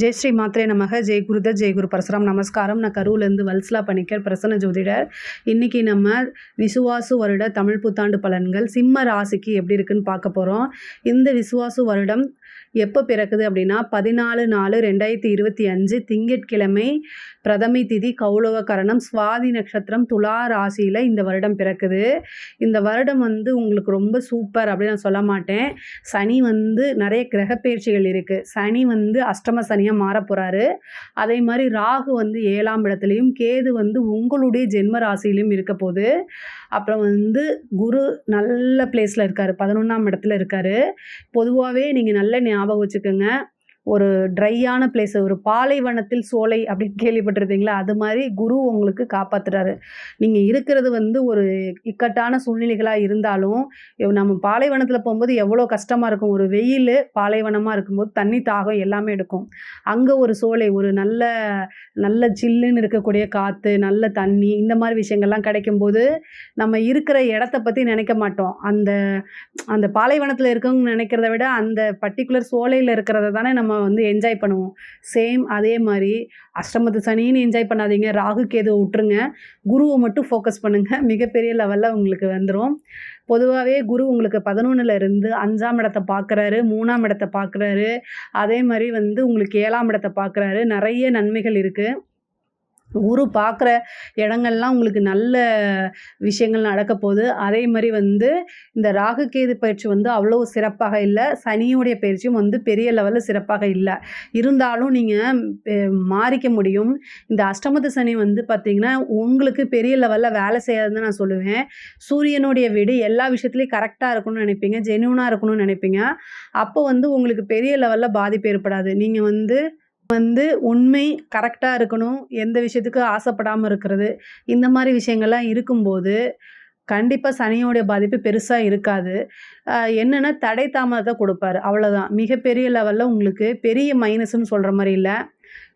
ஜெய் ஸ்ரீ மாத்ரே நமக. ஜெய் குருதத், ஜெய் குரு பரசுராம். நமஸ்காரம். நான் கரூர்லேருந்து வல்சலா பணிக்கர், பிரசன்ன ஜோதிடர். இன்றைக்கி நம்ம விசுவாசு வருட தமிழ் புத்தாண்டு பலன்கள் சிம்ம ராசிக்கு எப்படி இருக்குன்னு பார்க்க போகிறோம். இந்த விசுவாசு வருடம் எப்போ பிறக்குது அப்படின்னா 14/4/2025 திங்கட்கிழமை பிரதமை திதி கௌளவ கரணம் சுவாதி நட்சத்திரம் துலா ராசியில் இந்த வருடம் பிறக்குது. இந்த வருடம் உங்களுக்கு ரொம்ப சூப்பர் அப்படின்னு நான் சொல்ல மாட்டேன். சனி நிறைய கிரக பயிற்சிகள் இருக்குது. சனி அஷ்டம சனியாக மாற போகிறாரு. அதே மாதிரி ராகு 7ஆம் இடத்துலையும் கேது உங்களுடைய ஜென்ம ராசியிலையும் இருக்க போகுது. அப்புறம் குரு நல்ல பிளேஸில் இருக்கார், 11ஆம் இடத்துல இருக்கார். பொதுவாகவே நீங்கள் நல்ல ஞாபகம் வச்சுக்கோங்க, ஒரு ட்ரையான பிளேஸ், ஒரு பாலைவனத்தில் சோலை அப்படின்னு கேள்விப்பட்டிருப்பீங்களா? அது மாதிரி குரு உங்களுக்கு காப்பாற்றுறாரு. நீங்கள் இருக்கிறது ஒரு இக்கட்டான சூழ்நிலைகளாக இருந்தாலும் நம்ம பாலைவனத்தில் போகும்போது எவ்வளோ கஷ்டமாக இருக்கும். ஒரு வெயில் பாலைவனமாக இருக்கும்போது தண்ணி தாகம் எல்லாமே எடுக்கும். அங்கே ஒரு சோலை, ஒரு நல்ல நல்ல சில்லுன்னு இருக்கக்கூடிய காற்று, நல்ல தண்ணி, இந்த மாதிரி விஷயங்கள்லாம் கிடைக்கும்போது நம்ம இருக்கிற இடத்த பற்றி நினைக்க மாட்டோம். அந்த அந்த பாலைவனத்தில் இருக்கவங்க நினைக்கிறத விட அந்த பர்டிகுலர் சோலையில் இருக்கிறத தானே நம்ம என்ஜாய் பண்ணுவோம். சேம் அதே மாதிரி அஷ்டமத்து சனின்னு என்ஜாய் பண்ணாதீங்க, ராகு கேதுவை விட்டுருங்க, குருவை மட்டும் ஃபோக்கஸ் பண்ணுங்கள். மிகப்பெரிய லெவலில் உங்களுக்கு வந்துடும். பொதுவாகவே குரு உங்களுக்கு 11ல் இருந்து 5ஆம் இடத்தை பார்க்குறாரு, 3ஆம் இடத்தை பார்க்குறாரு. அதே மாதிரி உங்களுக்கு 7ஆம் இடத்தை பார்க்குறாரு. நிறைய நன்மைகள் இருக்குது. குரு பார்க்குற இடங்கள்லாம் உங்களுக்கு நல்ல விஷயங்கள் நடக்க போகுது. அதே மாதிரி இந்த ராகு கேது பயிற்சி அவ்வளோ சிறப்பாக இல்லை. சனியோடைய பயிற்சியும் பெரிய லெவலில் சிறப்பாக இல்லை. இருந்தாலும் நீங்கள் மாறிக்க முடியும். இந்த அஷ்டமத்து சனி பார்த்திங்கன்னா உங்களுக்கு பெரிய லெவலில் வேலை செய்யாதுன்னு நான் சொல்லுவேன். சூரியனுடைய வீடு எல்லா விஷயத்துலையும் கரெக்டாக இருக்கணும்னு நினைப்பீங்க, ஜென்யூனாக இருக்கணும்னு நினைப்பீங்க. அப்போ உங்களுக்கு பெரிய லெவலில் பாதிப்பு ஏற்படாது. நீங்கள் உண்மை கரெக்டாக இருக்கணும், எந்த விஷயத்துக்கு ஆசைப்படாமல் இருக்கிறது, இந்த மாதிரி விஷயங்கள்லாம் இருக்கும்போது கண்டிப்பாக சனியோடைய பாதிப்பு பெருசாக இருக்காது. என்னென்னா தடை தாமதத்தை கொடுப்பாரு, அவ்வளோதான். மிகப்பெரிய லெவலில் உங்களுக்கு பெரிய மைனஸ்ன்னு சொல்கிற மாதிரி இல்லை.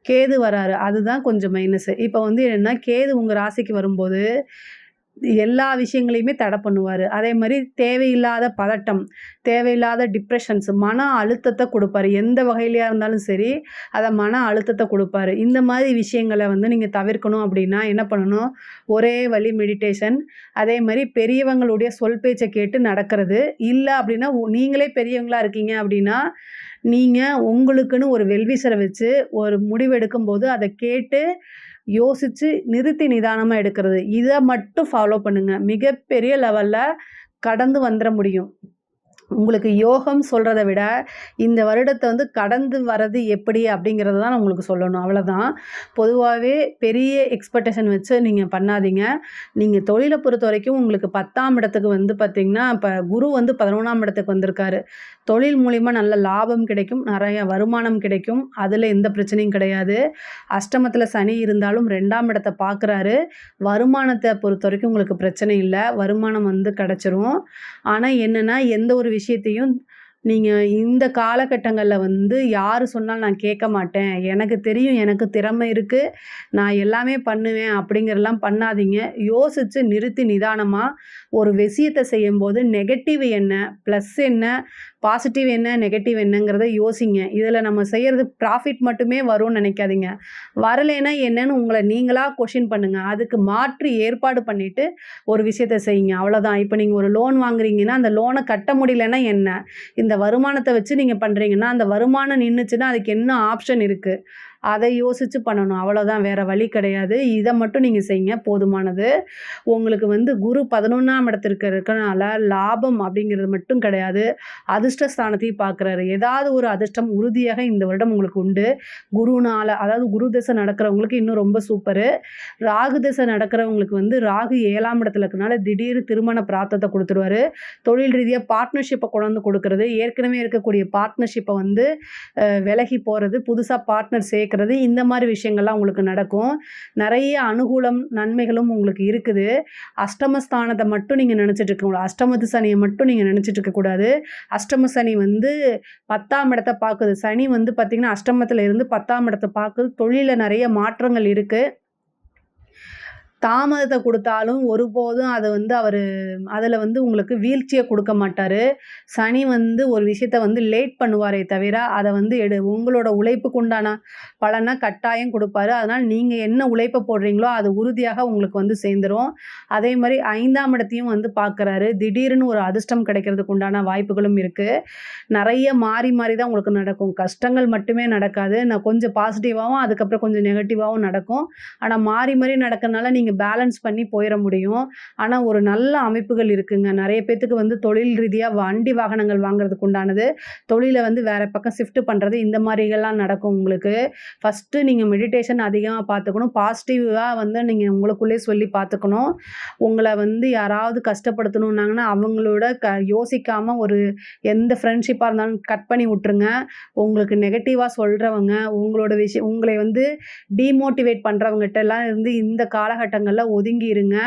கேது வராரு, அதுதான் கொஞ்சம் மைனஸு. இப்போ என்னென்னா கேது உங்கள் ராசிக்கு வரும்போது எல்லா விஷயங்களையுமே தடை பண்ணுவார். அதே மாதிரி தேவையில்லாத பதட்டம், தேவையில்லாத டிப்ரெஷன்ஸ், மன அழுத்தத்தை கொடுப்பாரு. எந்த வகையிலையாக இருந்தாலும் சரி, அதை மன அழுத்தத்தை கொடுப்பாரு. இந்த மாதிரி விஷயங்களை நீங்கள் தவிர்க்கணும் அப்படின்னா என்ன பண்ணணும்? ஒரே வழி மெடிடேஷன். அதே மாதிரி பெரியவங்களுடைய சொல் பேச்சை கேட்டு நடக்கிறது. இல்லை அப்படின்னா நீங்களே பெரியவங்களாக இருக்கீங்க அப்படின்னா நீங்கள் உங்களுக்குன்னு ஒரு வெல்விசரை வச்சு ஒரு முடிவு எடுக்கும்போது அதை கேட்டு யோசித்து நிறுத்தி நிதானமாக எடுக்கிறது. இதை மட்டும் ஃபாலோ பண்ணுங்கள். மிகப்பெரிய லெவலில் கடந்து வந்துட முடியும். உங்களுக்கு யோகம் சொல்கிறத விட இந்த வருடத்தை கடந்து வர்றது எப்படி அப்படிங்கிறது தான் நான் உங்களுக்கு சொல்லணும், அவ்வளோதான். பொதுவாகவே பெரிய எக்ஸ்பெக்டேஷன் வச்சு நீங்கள் பண்ணாதீங்க. நீங்கள் தொழிலை பொறுத்த வரைக்கும் உங்களுக்கு 10ஆம் இடத்துக்கு பார்த்திங்கன்னா இப்போ குரு 11ஆம் இடத்துக்கு வந்திருக்காரு. தொழில் மூலிமா நல்ல லாபம் கிடைக்கும், நிறைய வருமானம் கிடைக்கும், அதில் எந்த பிரச்சனையும் கிடையாது. அஷ்டமத்தில் சனி இருந்தாலும் 2ஆம் இடத்தை பார்க்குறாரு. வருமானத்தை பொறுத்த வரைக்கும் உங்களுக்கு பிரச்சனை இல்லை, வருமானம் கிடச்சிரும். ஆனால் என்னென்னா எந்த ஒரு விஷயத்தையும் நீங்கள் இந்த காலகட்டங்களில் யார் சொன்னாலும் நான் கேட்க மாட்டேன், எனக்கு தெரியும், எனக்கு திறமை இருக்குது, நான் எல்லாமே பண்ணுவேன் அப்படிங்கிறலாம் பண்ணாதீங்க. யோசித்து நிறுத்தி நிதானமாக ஒரு விஷயத்தை செய்யும்போது நெகட்டிவ் என்ன, ப்ளஸ் என்ன, பாசிட்டிவ் என்ன, நெகட்டிவ் என்னங்கிறத யோசிங்க. இதில் நம்ம செய்கிறது ப்ராஃபிட் மட்டுமே வரும்னு நினைக்காதீங்க. வரலைன்னா என்னன்னு உங்களை நீங்களாக கொஷின் பண்ணுங்கள். அதுக்கு மாற்று ஏற்பாடு பண்ணிவிட்டு ஒரு விஷயத்தை செய்யுங்க, அவ்வளோதான். இப்போ நீங்கள் ஒரு லோன் வாங்குறீங்கன்னா அந்த லோனை கட்ட முடியலன்னா என்ன, இந்த வருமானத்தை வச்சு நீங்கள் பண்ணுறீங்கன்னா அந்த வருமானம் நின்றுச்சுன்னா அதுக்கு என்ன ஆப்ஷன் இருக்குது, அதை யோசித்து பண்ணணும், அவ்வளோதான். வேறு வழி கிடையாது. இதை மட்டும் நீங்கள் செய்யுங்க, போதுமானது. உங்களுக்கு குரு 11ஆம் இடத்திற்கு இருக்கனால லாபம் அப்படிங்கிறது மட்டும் கிடையாது, அதிர்ஷ்டஸ்தானத்தையும் பார்க்குறாரு. ஏதாவது ஒரு அதிர்ஷ்டம் உறுதியாக இந்த வருடம் உங்களுக்கு உண்டு. குருனால், அதாவது குரு தசை நடக்கிறவங்களுக்கு இன்னும் ரொம்ப சூப்பரு. ராகு தசை நடக்கிறவங்களுக்கு ராகு 7ஆம் இடத்துல இருக்கனால திடீர் திருமண பிராப்தத்தை கொடுத்துருவாரு. தொழில் ரீதியாக பார்ட்னர்ஷிப்பை கொண்டு கொடுக்கறது, ஏற்கனவே இருக்கக்கூடிய பார்ட்னர்ஷிப்பை விலகி போகிறது, புதுசாக பார்ட்னர் சேர்க்கறது, இந்த மாதிரி விஷயங்கள்லாம் உங்களுக்கு நடக்கும். நிறைய அனுகூலம் நன்மைகளும் உங்களுக்கு இருக்குது. அஷ்டமஸ்தானத்தை மட்டும் நீங்கள் நினச்சிட்டு இருக்கக்கூடாது, அஷ்டமத்து சனியை மட்டும் நீங்கள் நினச்சிட்டு இருக்கக்கூடாது. அஷ்டம சனி 10ஆம் இடத்தை பார்க்குது. சனி பார்த்திங்கன்னா அஷ்டமத்தில் இருந்து 10ஆம் இடத்தை பார்க்குது. தொழிலில் நிறைய மாற்றங்கள் இருக்குது. தாமதத்தை கொடுத்தாலும் ஒருபோதும் அது வந்து அவர் அதில் வந்து உங்களுக்கு வீழ்ச்சியை கொடுக்க மாட்டார். சனி வந்து ஒரு விஷயத்த வந்து லேட் பண்ணுவாரே தவிர அதை வந்து உங்களோட உழைப்புக்கு உண்டான பலனை கட்டாயம் கொடுப்பாரு. அதனால் நீங்கள் என்ன உழைப்பை போடுறீங்களோ அது உறுதியாக உங்களுக்கு வந்து சேர்ந்துடும். அதே மாதிரி 5ஆம் இடத்தையும் வந்து பார்க்குறாரு. திடீர்னு ஒரு அதிர்ஷ்டம் கிடைக்கிறதுக்கு உண்டான வாய்ப்புகளும் இருக்குது. நிறைய மாறி மாறி தான் உங்களுக்கு நடக்கும். கஷ்டங்கள் மட்டுமே நடக்காது. நான் கொஞ்சம் பாசிட்டிவாகவும் அதுக்கப்புறம் கொஞ்சம் நெகட்டிவாகவும் நடக்கும். ஆனால் மாறி மாறி நடக்கிறனால நீங்கள் பேலன்ஸ் பண்ணி போயிட முடியும். ஆனால் ஒரு நல்ல அமைப்புகள் இருக்குங்க. நிறைய பேத்துக்கு வந்து தொழில் ரீதியாக வண்டி வாகனங்கள் வாங்குறதுக்கு உண்டானது, தொழிலை வந்து வேறு பக்கம் ஷிஃப்ட் பண்ணுறது, இந்த மாதிரிகள்லாம் நடக்கும் உங்களுக்கு. ஃபஸ்ட்டு நீங்கள் மெடிடேஷன் அதிகமாக பார்த்துக்கணும். பாசிட்டிவாக வந்து நீங்கள் உங்களுக்குள்ளே சொல்லி பார்த்துக்கணும். உங்களை வந்து யாராவது கஷ்டப்படுத்தணுன்னாங்கன்னா அவங்களோட யோசிக்காமல் ஒரு எந்த ஃப்ரெண்ட்ஷிப்பாக இருந்தாலும் கட் பண்ணி விட்டுருங்க. உங்களுக்கு நெகட்டிவாக சொல்கிறவங்க, உங்களை வந்து டீமோட்டிவேட் பண்ணுறவங்ககிட்டலாம் இருந்து இந்த காலகட்டங்களில் ஒதுங்கி இருங்க.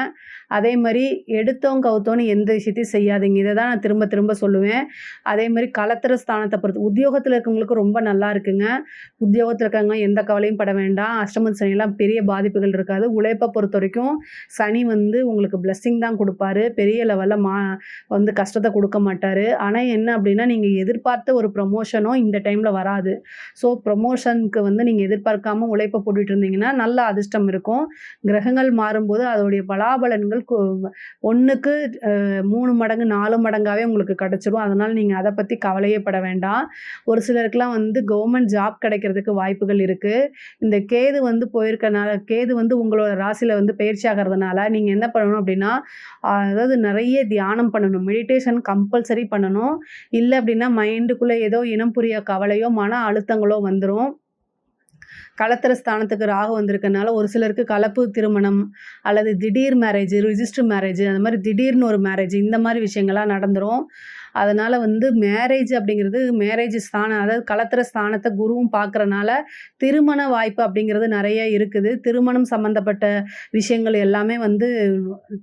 அதே மாதிரி எடுத்தோம் கவுத்தோன்னு எந்த விஷயத்தையும் செய்யாதீங்க. இதை தான் நான் திரும்ப திரும்ப சொல்லுவேன். அதே மாதிரி களத்திர ஸ்தானத்தை பொறுத்து உத்தியோகத்தில் இருக்கவங்களுக்கு ரொம்ப நல்லா இருக்குங்க. உத்தியோகத்தில் இருக்கவங்க எந்த கவலையும் பட வேண்டாம். அஷ்டம சனியெல்லாம் பெரிய பாதிப்புகள் இருக்காது. உழைப்பை பொறுத்த வரைக்கும் சனி வந்து உங்களுக்கு பிளெஸ்ஸிங் தான் கொடுப்பாரு. பெரிய லெவலில் வந்து கஷ்டத்தை கொடுக்க மாட்டார். ஆனால் என்ன அப்படின்னா நீங்கள் எதிர்பார்த்த ஒரு ப்ரொமோஷனும் இந்த டைமில் வராது. ஸோ ப்ரொமோஷனுக்கு வந்து நீங்கள் எதிர்பார்க்காம உழைப்பை போட்டுட்டு இருந்தீங்கன்னா நல்ல அதிர்ஷ்டம் இருக்கும். கிரகங்கள் மாறும்போது அதோடைய பலாபலன்கள் 1க்கு 3 மடங்கு 4 மடங்காகவே உங்களுக்கு கிடச்சிரும். அதனால் நீங்கள் அதை பற்றி கவலையே பட வேண்டாம். ஒரு சிலருக்குலாம் வந்து கவர்மெண்ட் ஜாப் கிடைக்கிறதுக்கு வாய்ப்புகள் இருக்குது. இந்த கேது வந்து போயிருக்கனால, கேது வந்து உங்களோட ராசியில் வந்து பயிற்சி ஆகிறதுனால நீங்கள் என்ன பண்ணணும் அப்படின்னா, அதாவது நிறைய தியானம் பண்ணணும். மெடிடேஷன் கம்பல்சரி பண்ணணும். இல்லை அப்படின்னா மைண்டுக்குள்ளே ஏதோ இனம் புரிய கவலையோ மன அழுத்தங்களோ வந்துடும். களத்திர ஸ்தானத்துக்கு ராகு வந்திருக்கனால ஒரு சிலருக்கு கலப்பு திருமணம் அல்லது திடீர் மேரேஜ், ரிஜிஸ்டர் மேரேஜ், அந்த மாதிரி திடீர்னு ஒரு மேரேஜ், இந்த மாதிரி விஷயங்கள்லாம் நடந்துடும். அதனால் வந்து மேரேஜ் அப்படிங்கிறது மேரேஜ் ஸ்தானம், அதாவது களத்திர ஸ்தானத்தை குருவும் பார்க்குறனால திருமண வாய்ப்பு அப்படிங்கிறது நிறைய இருக்குது. திருமணம் சம்மந்தப்பட்ட விஷயங்கள் எல்லாமே வந்து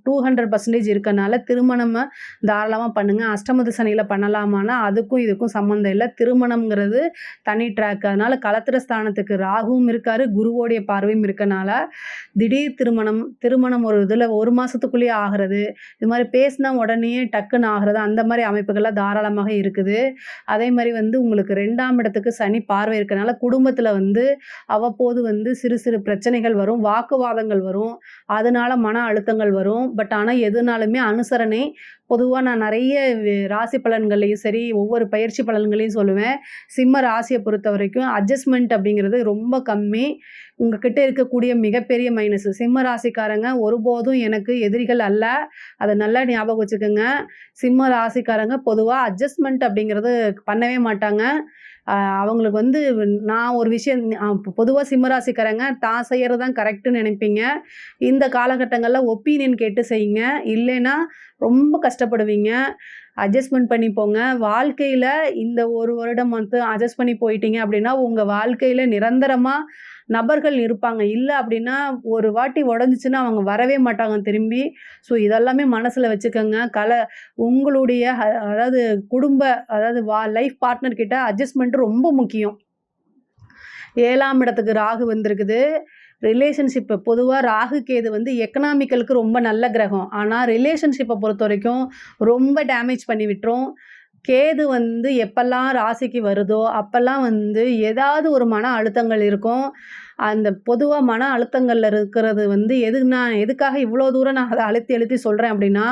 200% இருக்கனால திருமணம் தாராளமாக பண்ணுங்கள். அஷ்டமத்து சனியில் பண்ணலாமான்னா அதுக்கும் இதுக்கும் சம்மந்தம் இல்லை. திருமணம்ங்கிறது தனி ட்ராக். அதனால் களத்திர ஸ்தானத்துக்கு ராகுவும் இருக்கார், குருவோடைய பார்வையும் இருக்கனால திடீர் திருமணம் ஒரு இதில் 1 மாதத்துக்குள்ளேயே ஆகிறது, இது மாதிரி பேசினா உடனே டக்குன்னு ஆகிறது, அந்த மாதிரி அமைப்புகள்லாம் தாராளமாக இருக்குது. அதே மாதிரி வந்து உங்களுக்கு 2ஆம் இடத்துக்கு சனி பார்வை இருக்கனால குடும்பத்தில் வந்து அவ்வப்போது வந்து சிறு சிறு பிரச்சனைகள் வரும், வாக்குவாதங்கள் வரும், அதனால மன அழுத்தங்கள் வரும். பட் ஆனால் எதுனாலுமே அனுசரணை. பொதுவாக நான் நிறைய ராசி பலன்கள்லையும் சரி, ஒவ்வொரு பயிற்சி பலன்களையும் சொல்லுவேன். சிம்ம ராசியை பொறுத்த வரைக்கும் அட்ஜஸ்ட்மெண்ட் அப்படிங்கிறது ரொம்ப கம்மி. உங்ககிட்ட இருக்கக்கூடிய மிகப்பெரிய மைனஸ், சிம்ம ராசிக்காரங்க ஒருபோதும் எனக்கு எதிரிகள் அல்ல. அதை நல்லா ஞாபகம் வச்சுக்கோங்க. சிம்ம ராசிக்காரங்க பொதுவாக அட்ஜஸ்ட்மெண்ட் அப்படிங்கிறது பண்ணவே மாட்டாங்க. அவங்களுக்கு வந்து நான் ஒரு விஷயம் பொதுவாக சிம்மராசிக்காரங்க தான் செய்கிறது தான் கரெக்டுன்னு நினைப்பீங்க. இந்த காலகட்டங்களில் ஒப்பீனியன் கேட்டு செய்யுங்க. இல்லைன்னா ரொம்ப கஷ்டப்படுவீங்க. அட்ஜஸ்ட்மெண்ட் பண்ணி போங்க. வாழ்க்கையில் இந்த 1 வருடம் வந்து அட்ஜஸ்ட் பண்ணி போயிட்டீங்க அப்படின்னா உங்கள் வாழ்க்கையில் நிரந்தரமாக நபர்கள் இருப்பாங்க. இல்லை அப்படின்னா ஒரு வாட்டி உடஞ்சிச்சின்னா அவங்க வரவே மாட்டாங்க திரும்பி. ஸோ இதெல்லாமே மனசில் வச்சுக்கோங்க. உங்களுடைய அதாவது அதாவது லைஃப் பார்ட்னர் கிட்ட அட்ஜஸ்ட்மெண்ட் ரொம்ப முக்கியம். 7ஆம் இடத்துக்கு ராகு வந்திருக்குது. ரிலேஷன்ஷிப்பு பொதுவாக ராகு கேது வந்து எக்கனாமிக்கலுக்கு ரொம்ப நல்ல கிரகம். ஆனால் ரிலேஷன்ஷிப்பை பொறுத்த வரைக்கும் ரொம்ப டேமேஜ் பண்ணி விட்டுரும். கேது வந்து எப்பெல்லாம் ராசிக்கு வருதோ அப்போல்லாம் வந்து ஏதாவது ஒரு மன அழுத்தங்கள் இருக்கும். அந்த பொதுவாக மன அழுத்தங்களில் இருக்கிறது வந்து எதுக்காக இவ்வளோ தூரம் நான் அதை அழுத்தி சொல்கிறேன் அப்படின்னா,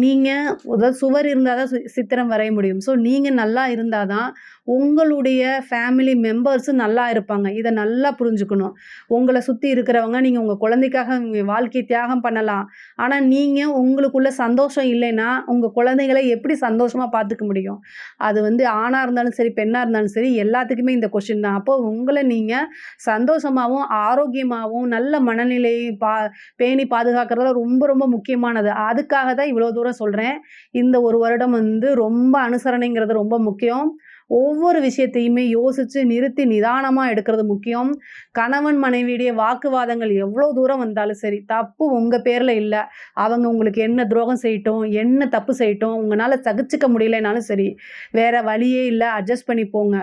நீங்கள் அதாவது சுவர் இருந்தால் தான் சித்திரம் வரைய முடியும். ஸோ நீங்கள் நல்லா இருந்தால் தான் உங்களுடைய ஃபேமிலி மெம்பர்ஸும் நல்லா இருப்பாங்க. இதை நல்லா புரிஞ்சுக்கணும். உங்களை சுற்றி இருக்கிறவங்க நீங்கள் உங்கள் குழந்தைக்காக வாழ்க்கை தியாகம் பண்ணலாம். ஆனால் நீங்கள் உங்களுக்குள்ள சந்தோஷம் இல்லைன்னா உங்கள் குழந்தைகளை எப்படி சந்தோஷமாக பார்த்துக்க முடியும்? அது வந்து ஆணாக இருந்தாலும் சரி, பெண்ணாக இருந்தாலும் சரி, எல்லாத்துக்குமே இந்த கொஷின் தான். அப்போ உங்களை நீங்கள் சந்தோஷமாகவும் ஆரோக்கியமாகவும் நல்ல மனநிலையை பேணி பாதுகாக்கிறதுல ரொம்ப ரொம்ப முக்கியமானது. அதுக்காக தான் இவ்வளோ தூரம் சொல்கிறேன். இந்த 1 வருடம் வந்து ரொம்ப அனுசரணைங்கிறது ரொம்ப முக்கியம். ஒவ்வொரு விஷயத்தையுமே யோசிச்சு நிறுத்தி நிதானமா எடுக்கிறது முக்கியம். கணவன் மனைவியுடைய வாக்குவாதங்கள் எவ்வளோ தூரம் வந்தாலும் சரி, தப்பு உங்க பேர்ல இல்ல. அவங்க உங்களுக்கு என்ன துரோகம் செய்யட்டும், என்ன தப்பு செய்யட்டும், உங்கனால சகிச்சுக்க முடியலைனாலும் சரி, வேற வழியே இல்ல. அட்ஜஸ்ட் பண்ணி போங்க.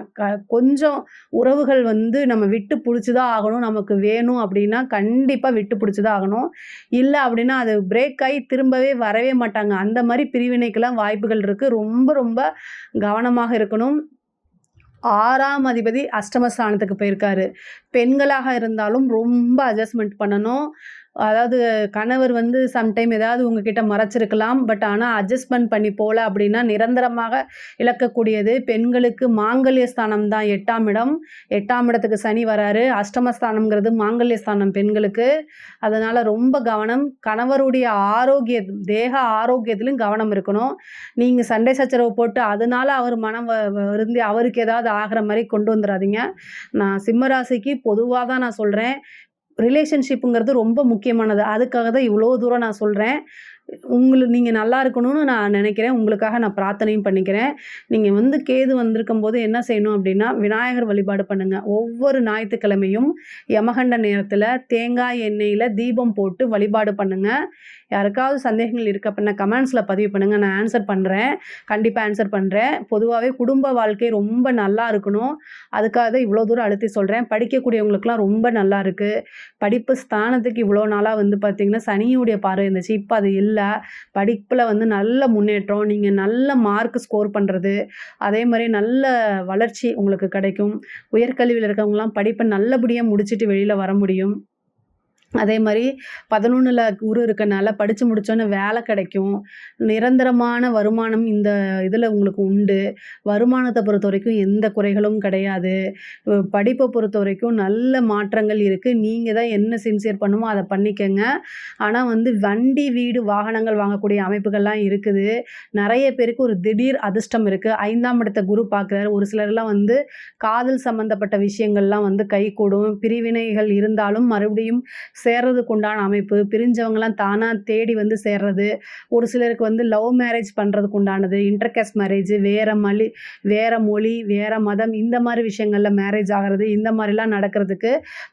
கொஞ்சம் உறவுகள் வந்து நம்ம விட்டு புடிச்சு தான் ஆகணும். நமக்கு வேணும் அப்படின்னா, கண்டிப்பா விட்டு புடிச்சு தான் ஆகணும். இல்ல அப்படின்னா, அது பிரேக் ஆயி திரும்பவே வரவே மாட்டாங்க. அந்த மாரி பிரிவினைக்கெல்லாம் வாய்ப்புகள் இருக்கு. ரொம்ப ரொம்ப கவனமாக இருக்கணும். 6ஆம் அதிபதி அஷ்டமஸ்தானத்துக்கு போயிருக்காரு. பெண்களாக இருந்தாலும் ரொம்ப அட்ஜஸ்ட்மென்ட் பண்ணணும். அதாவது கணவர் வந்து சம்டைம் ஏதாவது உங்ககிட்ட மறைச்சிருக்கலாம். பட் ஆனா அட்ஜஸ்ட்மென்ட் பண்ணி போல அப்படின்னா நிரந்தரமாக இழக்கக்கூடியது. பெண்களுக்கு மாங்கல்ய ஸ்தானம் தான் 8ஆம் இடம். 8ஆம் இடத்துக்கு சனி வராரு. அஷ்டமஸ்தானம்ங்கிறது மாங்கல்ய ஸ்தானம் பெண்களுக்கு. அதனால ரொம்ப கவனம். கணவருடைய தேக ஆரோக்கியத்திலும் கவனம் இருக்கணும். நீங்க சண்டை சச்சரவு போட்டு அதனால அவர் மனம் வருந்தி அவருக்கு ஏதாவது ஆகுற மாரி கொண்டு வந்துராதீங்க. நான் சிம்ம ராசிக்கு பொதுவா தான் நான் சொல்றேன். ரிலேஷன்ஷிப்ங்கிறது ரொம்ப முக்கியமானது. அதுக்காக தான் இவ்வளோ தூரம் நான் சொல்றேன். நீங்க நல்லா இருக்கணும்னு நான் நினைக்கிறேன். உங்களுக்காக நான் பிரார்த்தனையும் பண்ணிக்கிறேன். நீங்க வந்து கேது வந்திருக்கும்போது என்ன செய்யணும் அப்டின்னா, விநாயகர் வழிபாடு பண்ணுங்க. ஒவ்வொரு ஞாயித்துக்கிழமையும் யமகண்ட நேரத்தில தேங்காய் எண்ணெயில தீபம் போட்டு வழிபாடு பண்ணுங்க. யாருக்காவது சந்தேகங்கள் இருக்கு அப்டின்னா கமெண்ட்ஸ்ல பதிவு பண்ணுங்க. நான் ஆன்சர் பண்றேன். கண்டிப்பா ஆன்சர் பண்றேன். பொதுவாவே குடும்ப வாழ்க்கை ரொம்ப நல்லா இருக்கணும். அதுக்காக தான் இவ்வளோ தூரம் அழுத்தி சொல்றேன். படிக்கக்கூடியவங்களுக்குலாம் ரொம்ப நல்லா இருக்கு. படிப்பு ஸ்தானத்துக்கு இவ்வளோ நாளா வந்து பார்த்தீங்கன்னா, சனியுடைய பார்வை இருந்துச்சு. இப்ப அது இல்ல. படிப்புல வந்து நல்ல முன்னேற்றம். நீங்க நல்ல மார்க் ஸ்கோர் பண்றது, அதே மாரி நல்ல வளர்ச்சி உங்களுக்கு கிடைக்கும். உயர்கல்வியில இருக்கவங்கலாம் படிப்ப நல்லபடியா முடிச்சுட்டு வெளில வர முடியும். அதே மாரி 11ல குரு இருக்கனால படிச்சு முடிச்சோனே வேலை கிடைக்கும். நிரந்தரமான வருமானம் இந்த இதில உங்களுக்கு உண்டு. வருமானத்த பொறுத்தவரைக்கும் எந்த குறைகளும் கிடையாது. படிப்ப பொறுத்தவரைக்கும் நல்ல மாற்றங்கள் இருக்கு. நீங்க தான் என்ன சின்சியர் பண்ணுமோ அத பண்ணிக்கங்க. ஆனா வந்து வண்டி, வீடு, வாகனங்கள் வாங்கக்கூடிய அமைப்புகள்லாம் இருக்குது. நெறைய பேருக்கு ஒரு திடீர் அதிர்ஷ்டம் இருக்கு. 5ஆம் இடத்த குரு பார்க்குறாரு. ஒரு சிலர்லாம் வந்து காதல் சம்மந்தப்பட்ட விஷயங்கள்லாம் வந்து கைகூடும். பிரிவினைகள் இருந்தாலும் மறுபடியும் சேர்றதுக்கு உண்டான அமைப்பு, பிரிஞ்சவங்கலாம் தானா தேடி வந்து சேர்றது, ஒரு சிலருக்கு வந்து லவ் மேரேஜ் பண்றதுக்கு உண்டானது, இன்டர்காஸ்ட் மேரேஜ், வேற மொழி, வேற மதம் இந்த மாரி விஷயங்கள்ல மேரேஜ் ஆகுறது, இந்த மாரிலாம் நடக்கிறதுக்கு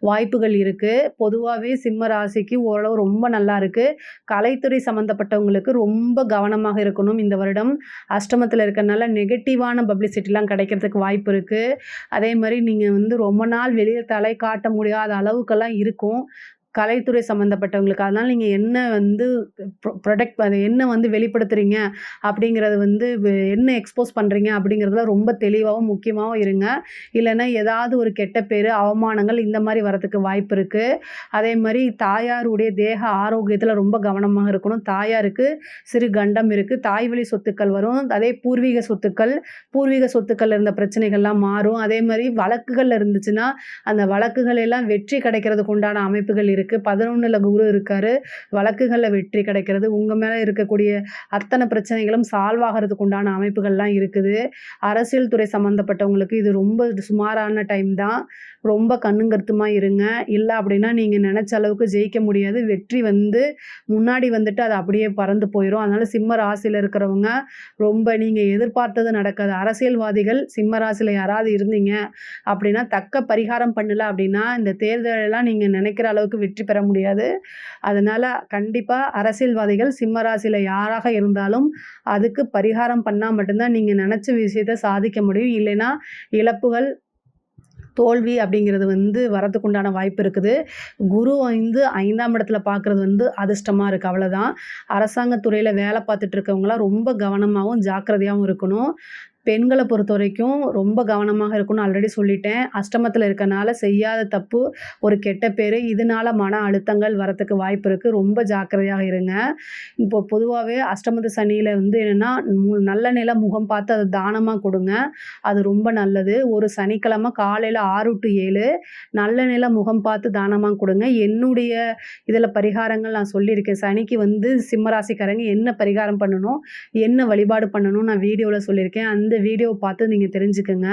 வாய்ப்புகள் இருக்கு. பொதுவாவே சிம்ம ராசிக்கு ஓரளவு ரொம்ப நல்லா இருக்கு. கலைத்துறை சம்மந்தப்பட்டவங்களுக்கு ரொம்ப கவனமாக இருக்கணும் இந்த வருடம். அஷ்டமத்தில இருக்கறனால நெகட்டிவான பப்ளிசிட்டிலாம் கிடைக்கிறதுக்கு வாய்ப்பு இருக்கு. அதே மாரி நீங்க வந்து ரொம்ப நாள் வெளிய தலை காட்ட முடியாத அளவுக்கெல்லாம் இருக்கும். கலைத்துறை சம்மந்தப்பட்டவங்களுக்கு. அதனால நீங்க என்ன வந்து அது என்ன வந்து வெளிப்படுத்துறீங்க அப்படிங்கிறது வந்து என்ன எக்ஸ்போஸ் பண்றீங்க அப்படிங்கிறதுல ரொம்ப தெளிவாவும், முக்கியமாவும் இருங்க. இல்லன்னா ஏதாவது ஒரு கெட்ட பேரு, அவமானங்கள் இந்த மாரி வரதுக்கு வாய்ப்பு இருக்கு. அதே மாரி தாயாருடைய தேக ஆரோக்கியத்தில ரொம்ப கவனமாக இருக்கணும். தாயாருக்கு சிறு கண்டம் இருக்கு. தாய் வழி சொத்துக்கள் வரும். அதே பூர்வீக சொத்துக்கள்ல இருந்த பிரச்சனைகள்லாம் மாறும். அதே மாரி வழக்குகள் இருந்துச்சுன்னா, அந்த வழக்குகள் எல்லாம் வெற்றி கிடைக்கிறதுக்கு உண்டான அமைப்புகள் இருக்கு. 11ல குரு இருக்காரு. வழக்குகள்ல வெற்றி கிடைக்கிறது. உங்க மேல இருக்கக்கூடிய அத்தனை பிரச்சனைகளும் சால்வ் ஆகுறதுக்கு உண்டான அமைப்புகள்லாம் இருக்குது. அரசியல் துறை சம்மந்தப்பட்டவங்களுக்கு இது ரொம்ப சுமாரான டைம் தான். ரொம்ப கண்ணும் கருத்துமா இருங்க. இல்ல அப்படின்னா நீங்க நெனச்ச அளவுக்கு ஜெயிக்க முடியாது. வெற்றி வந்து முன்னாடி வந்துட்டு அது அப்படியே பறந்து போயிரும். அதனால சிம்ம ராசியில இருக்கிறவங்க ரொம்ப நீங்க எதிர்பார்த்தது நடக்காது. அரசியல்வாதிகள் சிம்ம ராசியில யாராவது இருந்தீங்க அப்படின்னா, தக்க பரிகாரம் பண்ணல அப்படின்னா, இந்த தேர்தலெல்லாம் நீங்க நெனைக்கிற அளவுக்கு வெற்றி பெற முடியாது. அதனால கண்டிப்பா அரசியல்வாதிகள் சிம்ம ராசியில யாராக இருந்தாலும், அதுக்கு பரிகாரம் பண்ணா மட்டும் தான் நீங்க நெனச்ச விஷயத்த சாதிக்க முடியும். இல்லைன்னா இழப்புகள், தோல்வி அப்படிங்கிறது வந்து வரதுக்கு உண்டான வாய்ப்பு இருக்குது. குரு வந்து 5ஆம் இடத்துல பார்க்குறது வந்து அதிர்ஷ்டமா இருக்கு. அவ்வளதான். அரசாங்கத் துறையில வேலை பார்த்துட்டு இருக்கவங்கலாம் ரொம்ப கவனமாவும், ஜாக்கிரதையாவும் இருக்கணும். பெண்கள பொறுத்தவரைக்கும் ரொம்ப கவனமாக இருக்கணும்னு ஆல்ரெடி சொல்லிட்டேன். அஷ்டமத்தில இருக்கனால செய்யாத தப்பு, ஒரு கெட்ட பேரு, இதனால மன அழுத்தங்கள் வரத்துக்கு வாய்ப்பு இருக்கு. ரொம்ப ஜாக்கிரதையாக இருங்க. இப்போ பொதுவாவே அஷ்டமத்து சனியில வந்து என்னன்னா, நல்லெண்ணெயில முகம் பார்த்து அத தானமா கொடுங்க. அது ரொம்ப நல்லது. ஒரு சனிக்கிழமை காலையில 6 டூ 7 நல்லெண்ணெயில முகம் பார்த்து தானமா கொடுங்க. என்னுடைய இதில பரிகாரங்கள் நான் சொல்லியிருக்கேன். சனிக்கு வந்து சிம்ம ராசிக்காரங்க என்ன பரிகாரம் பண்ணணும், என்ன வழிபாடு பண்ணணும்னு நான் வீடியோல சொல்லியிருக்கேன். அந்த அந்த வீடியோ பார்த்து நீங்க தெரிஞ்சுக்கங்க.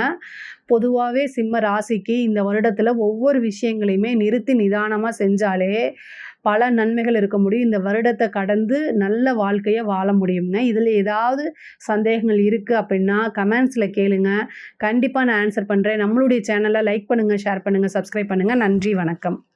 பொதுவாவே சிம்ம ராசிக்கு இந்த வருடத்துல ஒவ்வொரு விஷயங்களையுமே நிறுத்தி நிதானமா செஞ்சாலே பல நன்மைகள் இருக்க முடியும். இந்த வருடத்த கடந்து நல்ல வாழ்க்கைய வாழ முடியுங்க. இதுல ஏதாவது சந்தேகங்கள் இருக்கு அப்படின்னா, கமெண்ட்ஸ்ல கேளுங்க. கண்டிப்பா நான் ஆன்சர் பண்றேன். நம்மளுடைய சேனல லைக் பண்ணுங்க, ஷேர் பண்ணுங்க, சப்ஸ்கிரைப் பண்ணுங்க. நன்றி, வணக்கம்.